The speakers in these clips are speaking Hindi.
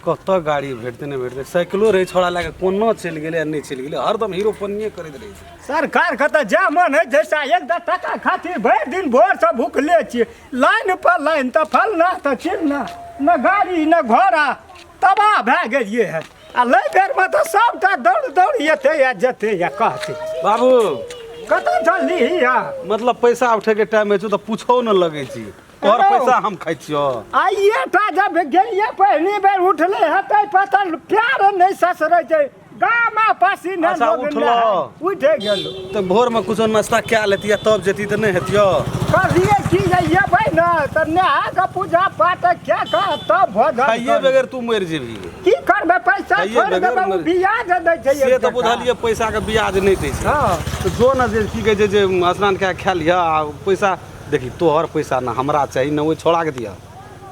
कत गाड़ी भेटते नहीं भेटते साइकिलो रहे छोड़ा लगे कोनो चल गए नहीं चल गए हरदम हीरो पनिए करते रहे सरकार के तो जा मन है जैसा एक टका खातिर भर दिन भोर से भूखले छे लाइन पर लाइन तो फलना तो चिलना न गाड़ी न घोड़ा तबाह भए गेलिए है आ लै बेर में तो सबटा दौड़ दौड़ एते या जते या कहते बाबू कतऽ चलली या मतलब पैसा उठे के टाइम में तो पूछो न लगे छी और पैसा हम खाई छियो आइए टा जब गेलिए पहली बेर उठले हतै पता प्यार नहीं ससरै छै गाँव में पसीना अच्छा, लोग उठलो। उठे गेलो तो भोर में कुछ नाश्ता क्या लेती तब जेती तो नहीं हेतियो करिए की जाइए भाई ना तो नहा के पूजा पाठ क्या का तब भोजन खाइए बगैर तू मर जेबी की करबे पैसा खाइए छोड़ बगैर देबे मर- ब्याज दै छै से तो बुझलिए पैसा के ब्याज नहीं दै छै हां तो जो न जे की कहे जे स्नान के खा लिया आ पैसा देखी तोहर पैसा ना हमरा चाहिए न वो छोड़ा के दिया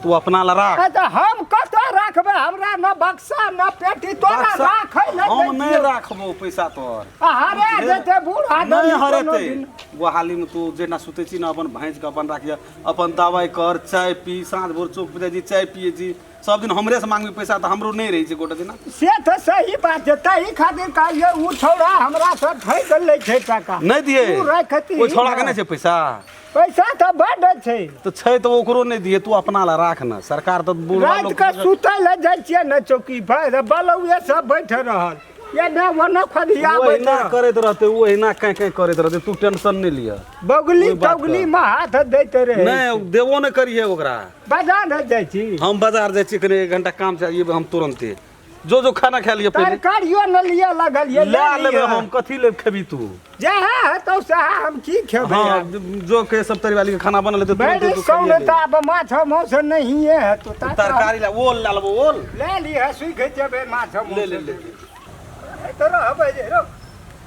तू अपना ला राख तो हम कतऽ रखबे हमरा न बक्सा न पेटी तोरा राखै ले हम नहीं राखबो पैसा तोहर हरे जेते बूढ़ा नहीं कोनो हरेते दिन। वो हाली में तू जेना सुते छी ना अपन भैंस के अपन राखिया अपन दवाई कर चाय पी साँझ भोर चौक पे जी चाय पिए जी सब दिन हमरे से मांगबी पैसा तो हमरो नहीं रही छै गोटे दिन से तो सही बात है तही खातिर कहलिए उ छौड़ा हमरा से ठैक लै छै टका नहीं दिए तू रखती वो छोड़ा के नहीं छै पैसा पैसा तो बड़ छै तो छै तो ओकरो नहीं दिए तू अपना ला राख न सरकार तो बुढ़वा रात लोग के सुतै ले जाइ छियै न चौकी पर बलौए सब बैठ रहल ये न वना खदिया वही ना बैठ करत रहते वही ना कहीं करत रहते तू टेंशन नहीं लिया बगली कोई बात तगली कर। में हाथ दैते रहे नहीं देवो नहीं करिए ओकरा बाजार न जाइ छी हम बाजार जाए छी कने 1 घंटा काम चाहिए हम तुरंते जो खाना खा लिए पहले तरकारियो न लिए लगल ये ला लेबे हम कथी ले खेबी तू जहाँ है तो सहा हम की खेबै हाँ जो के सब तरी वाली के खाना बना लेते बड़ी सौलता अब माछ मौस नहीं है तो तरकारी ला ओल ला लेबो ओल ले ली है सुई के जेबे माछ मौस ले तो रहबै जे रो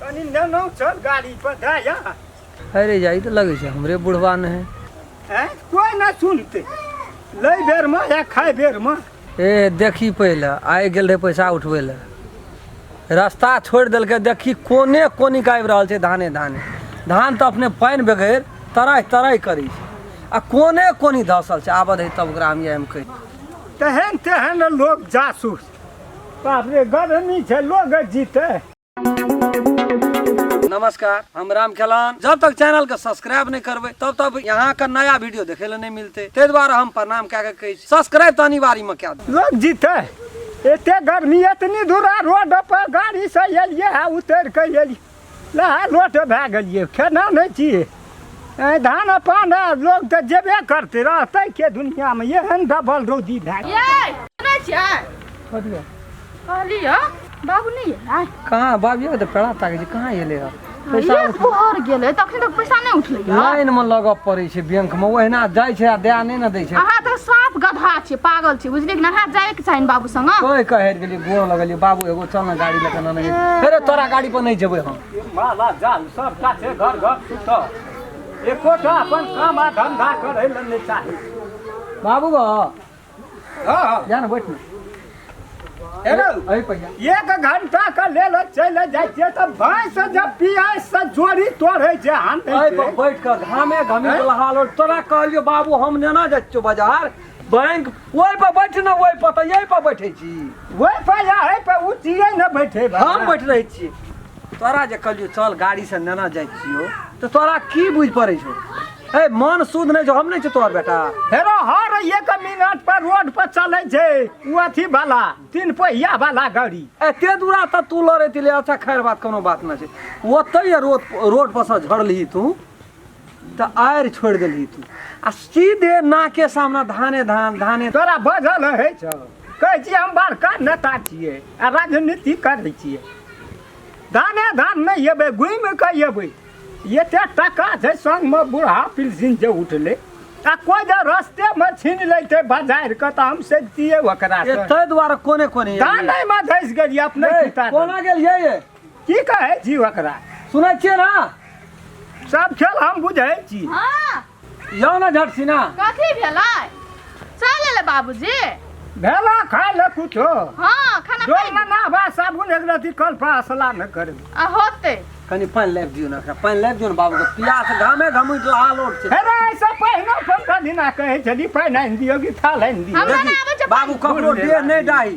कनी ननौ चल गाड़ी पर जाया अरे जाई तो लगे छै हमरे बुढ़वा ने है हैं कोई ना सुनते लै बेर में या खाय बेर में ए देखी पहले आइ गेल रहे पैसा उठबै ले रास्ता छोड़ देलकै देखी कोने कोनी आबि रहल छै धाने धाने धान तो अपने पानि बगैर तराई तराई करी छै आ कोने कोनी धसल छै आबद है तब ओकरा हम एम कहि तेहन तेहन लोग जासूस बाप रे गर्मी छै लोग जीते नमस्कार हम राम खेलान जब तक चैनल के सब्सक्राइब नहीं करबे तब तक यहाँ का नया वीडियो देखे ले नहीं मिलते ते द्वारा हम प्रणाम क्या के कही सब्सक्राइब तो अनिवार्य में क्या दे लोग जीते एते गर्मी इतनी दूरा रोड पर गाड़ी से एलिए है उतर के एलिए लहा लोट भए गेलिए खेना नहीं चाहिए धान पान लोग तो जेबे करते रहते के दुनिया में एहन डबल रौदी भए गेल ये सुनै छियै कहलियै बाबू नहीं एलै कहाँ बाबिया तो पेड़ा ताके छै कहाँ एले है पैसा ये भोर गेलै तखन तक पैसा नहीं उठलै लाइन में लगऽ पड़ै छै बैंक में ओहिना जाइ छै आ दया नहीं न दै छै अहाँ तो साफ गधा छियै पागल छियै बुझलियै कि नहा जाए के चाही बाबू संग कोई कहे गेलिए गोर लगलिए बाबू एगो चल ना गाड़ी लेके ना नहीं अरे तोरा गाड़ी पर नहीं जेबै हम माला जाल सब काছে घर घर सुत एकोटा अपन काम आ धंधा करे ले नहीं चाही बाबू गो हां जा ना बैठ ना हेलो अरे पैया एक घंटा का ले लो चले जाए छियै तो भैंस जब पियास से जोड़ी तोड़े छै हम अरे पर बैठ कर घामे घामी के हाल तोरा कहलियो बाबू हम नेना जाइ छियो बाजार बैंक ओइ पर बैठ ना ओइ पर त यही पर बैठे छी वही पैसा है पे उचिए न बैठे हम बैठ रहे छी तोरा जे कहलियो चल गाड़ी से नेना जाइ छियो तो तोरा की बुझ पड़ै छौ ए मन शुद्ध नहीं जो हम नहीं छ तोर बेटा हेरो हर एक मिनट पर रोड पर चले छै उ अथी वाला 3 पहिया वाला गाड़ी एते दूरा त तू लरे तिले अच्छा खैर बात कोनो बात ना छै ओतै रोड पर से झड़लही तू त आयर छोड़ देलही तू आ सीधे नाके सामने धाने धाने तोरा बजल है छ कहै छी हम बड़का नेता छियै आ राजनीति करै छियै धाने धान नहीं एबै घुमि के एबै एते टका छै संग में बूढ़ा पिलसिन जे उठले आ कोई जे रस्ते में छीन लेते बाजार के त हम सेतिए ओकरा ए तै द्वारा कोने कोने धाने में धस गेलिए अपने पिता कोना गेलिए ये की कहै छी ओकरा सुनै छियै ना सब खेल हम बुझै छी हां यौ ना झटसिना कथी भेलै चल एलै बाबूजी भेला खाय ले कुछो हां खाना जो खाइ ना बा साबुन एक रति कल फासला न करे आ होते कनी पानी लाइब दियो ना पानी लाइब दियो ना बाबू के पियास घामे घामी लहा लोट छै हेरे ऐसा बहिनो पंखा दिना कहै छली पानि आनि दियौ कि थाल आनि दियौ हमरा ना आबै छै बाबू ककरो डेह नहीं डाही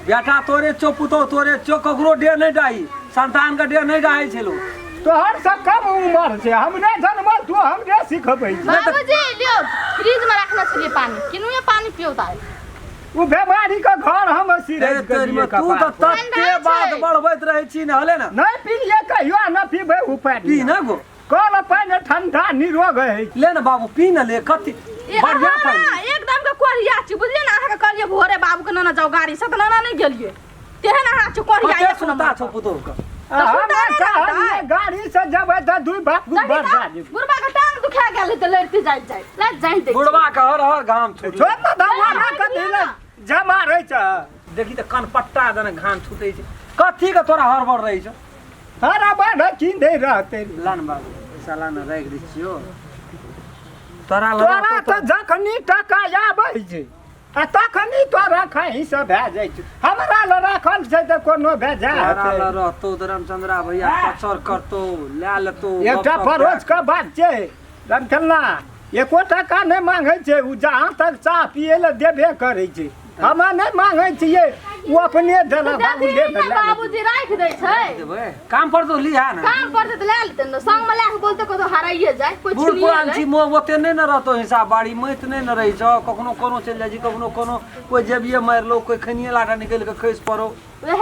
बेटा तोरे चो पुतो तोरे चो ककरो डेह नहीं डाही संतान के डेह नहीं डाही छलो तोहर से कम उम्र छै हमरे जन्म तू हमरे सिखबै छी बाबूजी लियो फ्रिज में रखना छलिए पानी किनुए पानी पियो ताई उ बेमारी के घर हम सिरज के तेरी में दिए तू तो तत्ते बात बढ़बैत रहै छी ने हले ना नहीं पिलिए कहियो न पीबै उपाय पी ना गो कल पानि ठंडा निरोग है ले ना बाबू पी ना ले कति बढ़िया पानी एकदम के कोरिया छी बुझलिए ना अहाँ के कहलिए भोरे बाबू के नाना जाओ गाड़ी से त नाना नहीं गेलिए तेहन अहाँ छ कोरिया कते एक सुनता नंबर छौ पुतो का गाड़ी से जब दुई बात बढ़ जाए बुढ़बा के टांग दुखा गेल त लड़ते जाई ले जाई दे बुढ़वा के हर हर घाम छोड़ छोड़ त दवा ना कदिले जमा रहै छ देखी त कनपट्टा दने घाम छूटे छै कथी के तोरा हड़बड़ रहै छ हरा बाढ़ किन दे रहते लान बाबू पैसा लान राख दै छियो तोरा तोरा लगा त जखनी टका आबै छै आ तखनी तोरा खही से भए जाइ छै हमरा ल राखल छै त कोनो भेजा तोरा ल रहतो धर्मचंद्रा भैया कचर करतो ला लेतो एकटा परोज के बात छै रमचन्ना एको टका नहीं मांगे छै उ जहाँ तक चाह पिए ले देबे करे छै हम नहीं मांगे छियै वो अपने देला बाबू ले बाबूजी राख दे छै देबै काम पर तो लिया ना काम पर त ले लेते न संग में लेके बोलते को तो हराइए जाए कोई बूढ़ छुनिए पुरान छी मो ओते नहीं न रहतो हिसाब बाड़ी मैत नहीं न रही छ कखनो कोनो चल जाइ छी कखनो कोनो कोई जेबिए मार लो कोई खनिए लाटा निकल के खैस पड़ो वह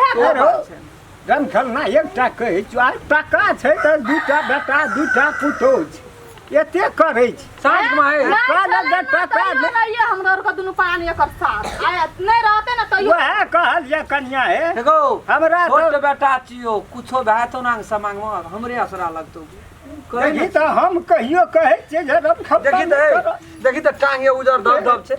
रमचन्ना एकटा कहै छु आ टका छै त दूटा बेटा दूटा पुतो छै एते करै छै साँझ में आए ये हमरा का दुनु पानी एकर साथ आया नहीं रहते ना तो वह कहलिए कन्या है देखो हमरा छोट बेटा छियो कुछो भए तो ना समांग में हमरे असरा लगतो देखी त हम कहियो कहै छियै जे देखी त टांगे उजर दब दब छै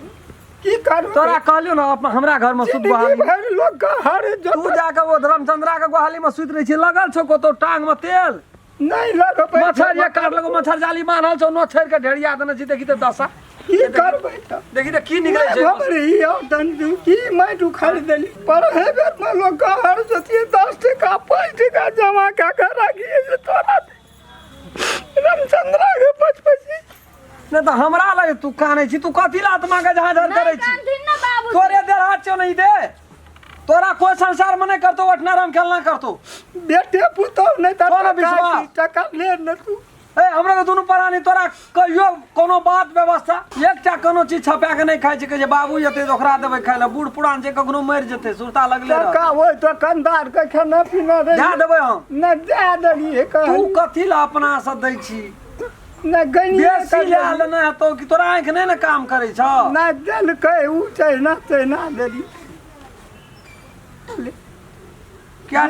की करू तोरा कहलियो ना हमरा घर में सुत बहाली भर लोग घर तू जाके वो धर्मचंद्रा के गोहाली में सुत रही छी लगल छौ को तो टांग में तेल नहीं लगबै मच्छर ये काट लगो मच्छर जाली बांधल छौ नो छेड़ के ढेरिया देने छी देखी त दशा की करबै त देखी त की निकलै छै हमरे यौ तंदू की माइट उखाड़ देली पर हे बेर में लोग घर जतिए 10 टका 5 टका जमा का के राखिए जे तोरा रमचंद्रा के 55 नहीं तो हमरा लगे तू कानै छी तू कथी ला आत्मा के जहां धर करे छी तोरे देर हाथ छौ नहीं दे तोरा कोई संसार में नहीं करतो ओठना राम खेलना करतो बेटे पुतो नहीं त कोनो विश्वास टका ले न तू ए हमरा के दुनु परानी तोरा कहियो कोनो बात व्यवस्था एकटा कोनो चीज छपा के नहीं खाइ छै के जे बाबू जते ओकरा देबै खाइ ला बूढ़ पुरान छै कखनो मरि जेतै सुरता लगले रह टका ओइ तो कंदार के खाना पीना दे दे देबै हम न दे देलिए तू कह कथी ला अपना से दै छी न गनिए बेसी ले लेना तो कि तोरा आंख नहीं ना काम करे छ न दिल के उ चैना चैना देली क्या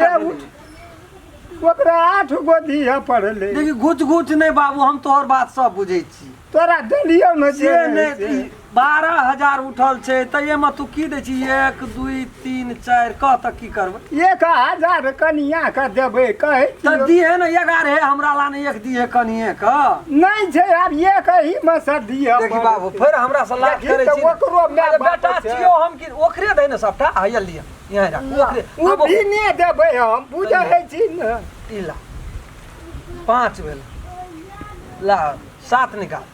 ओकरा 8 गो दिया पड़ले देखी घुच घुच नहीं बाबू हम तोहर बात सब बुझै छी तोरा देलियो न से नहीं 12,000 उठल छै त ये में तू की दै छी 1 2 3 4 कह त की करबै 1000 कनिया के देबै कहै त दिए न 11 हमरा ला ने एक दिए कनिए क नहीं छै आब एक ही में से दिया देखी बाबू फिर हमरा से लाख करे छी ओकरो अरे बेटा छियो हम की ओकरे दे न सबटा आयल लिया यहां राख ओकरे उ भी ने देबै हम बुझै छी न इला 5 भेल ला 7 निकाल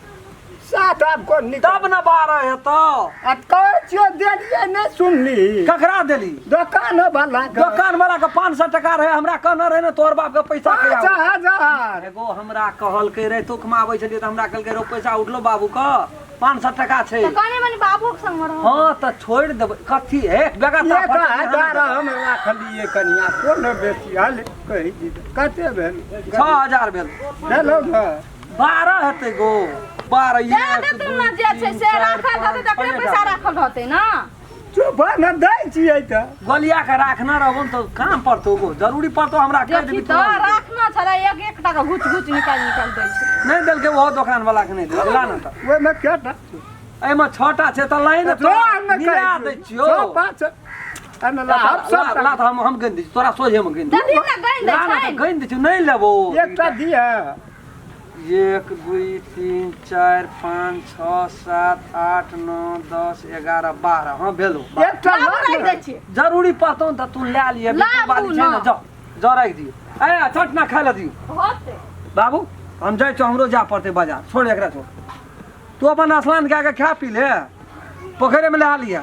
7 आपको निकाल तब न 12 है तो आ कहै छियो देलिए नहीं सुनली ककरा देली दुकान वाला दुकान वाला के 500 टका रहे हमरा कहना रहे न तोर बाप के पैसा के 5000 एगो हमरा कहल के रे तू कमाबै छलिए त हमरा कहल के रो पैसा उठलो बाबू का 500 टका छै कने मने बाबू के संग रहो हां त छोड़ देबै कथी है बेगा 1000 हम राखलिए कनिया कोन बेसी हाल कहि दी कते भेल 6000 भेल हेलो 12 हेतै गो 12 दे दे तू ना जे छै से राखल रहते तकरे पैसा राखल रहते ना चुप न दै छियै त गोलिया के राखना रहबो त काम पड़तो गो जरूरी पड़तो हमरा कह देखी देबी तो राखना छला एक टका घुच घुच निकाल दै छै नहीं देल के वो दुकान वाला के नहीं दे ला न त ओइ में केटा ए में छोटा छै त लाइन तो हम मिला दै छियो 5 अनला ला त हम गन दै तोरा सोझे में गन दै देखी ना गइन दै ला न छै त गन दै छी नहीं लेबो एकटा दिया 1 2 3 4 5 6 7 8 9 10 11 12 हां भेलो एकटा राख दै छी जरूरी पड़तो त तू ले लिए बाली छै न जा राख दियो ए चटना खा ले दियो होते बाबू हम जाय छ हमरो जा पड़ते बाजार छोड़ एकरा छोड़ तू अपन स्नान कए के खा पी ले, पोखरे में नहा लिया।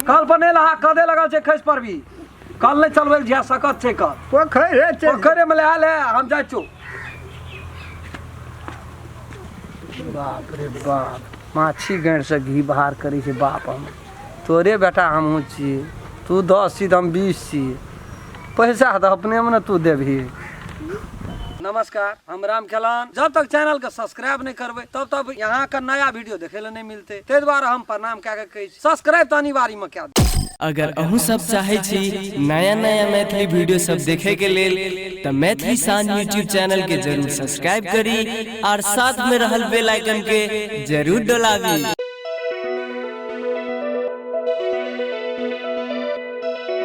कल पर नहीं लहा, कदे लगल छै खैस पर भी, कल नहीं चलबै झा सकत छै। कल पोखरे में नहा ले, हम जाइ छौ। बाप रे बाप, माछी गाँठ से घी बाहर करी छै बाप। हम तोरे बेटा हमहूँ छियै, तू 10 छी हम 20 छी, पैसा तो अपने में न तू देबही। नमस्कार, हम राम खेलान। जब तक चैनल के सब्सक्राइब नहीं करबे तब तक यहाँ का नया वीडियो देखे ले नहीं मिलते। ते द्वारा हम प्रणाम कह के सब्सक्राइब तो अनिवार्य में क्या। अगर अहू सब चाहे छी नया नया मैथिली वीडियो सब देखे के लेल तो मैथिली साँझ यूट्यूब चैनल के जरूर सब्सक्राइब करी और साथ में रहल बेल आइकन के जरूर दबावी।